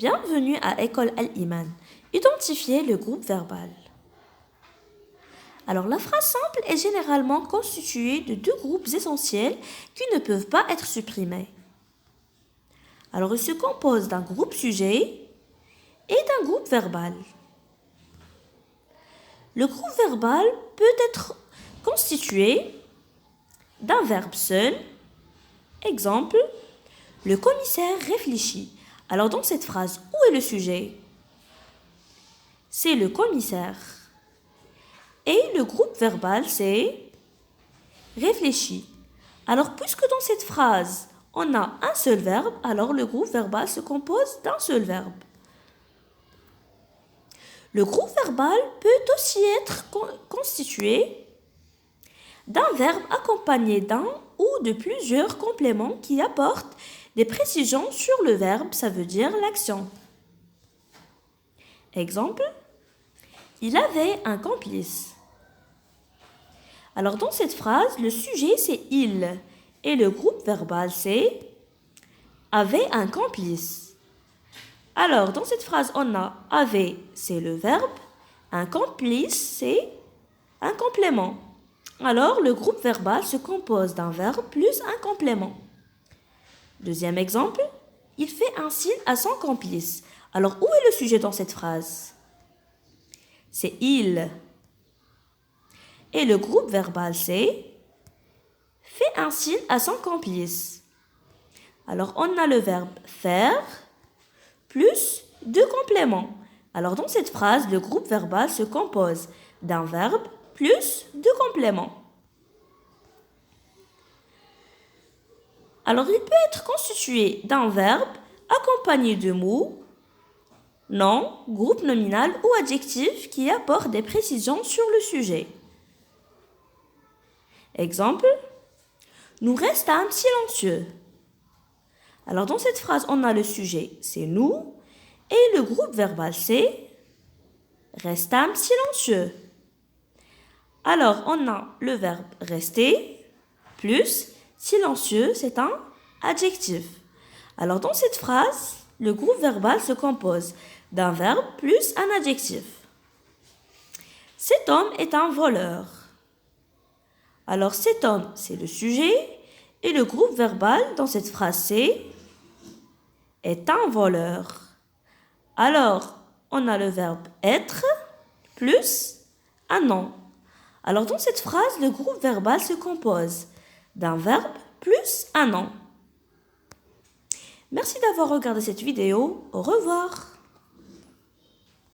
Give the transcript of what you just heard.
Bienvenue à École Al-Iman. Identifiez le groupe verbal. Alors, la phrase simple est généralement constituée de deux groupes essentiels qui ne peuvent pas être supprimés. Alors, il se compose d'un groupe sujet et d'un groupe verbal. Le groupe verbal peut être constitué d'un verbe seul. Exemple, le commissaire réfléchit. Alors, dans cette phrase, où est le sujet? C'est le commissaire. Et le groupe verbal, c'est réfléchit. Alors, puisque dans cette phrase, on a un seul verbe, alors le groupe verbal se compose d'un seul verbe. Le groupe verbal peut aussi être constitué d'un verbe accompagné d'un ou de plusieurs compléments qui apportent des précisions sur le verbe, ça veut dire l'action. Exemple, il avait un complice. Alors dans cette phrase, le sujet c'est il et le groupe verbal c'est avait un complice. Alors dans cette phrase, on a avait, c'est le verbe, un complice c'est un complément. Alors le groupe verbal se compose d'un verbe plus un complément. Deuxième exemple, il fait un signe à son complice. Alors où est le sujet dans cette phrase? C'est il. Et le groupe verbal c'est fait un signe à son complice. Alors on a le verbe faire plus deux compléments. Alors dans cette phrase, le groupe verbal se compose d'un verbe plus deux compléments. Alors il peut être constitué d'un verbe accompagné de mots, nom, groupe nominal ou adjectif qui apportent des précisions sur le sujet. Exemple, nous restâmes silencieux. Alors dans cette phrase, on a le sujet, c'est nous, et le groupe verbal, c'est restâmes silencieux. Alors on a le verbe rester plus silencieux, c'est un adjectif. Alors dans cette phrase, le groupe verbal se compose d'un verbe plus un adjectif. Cet homme est un voleur. Alors cet homme, c'est le sujet et le groupe verbal dans cette phrase c'est est un voleur. Alors on a le verbe être plus un nom. Alors dans cette phrase, le groupe verbal se compose d'un verbe plus un nom. Merci d'avoir regardé cette vidéo. Au revoir.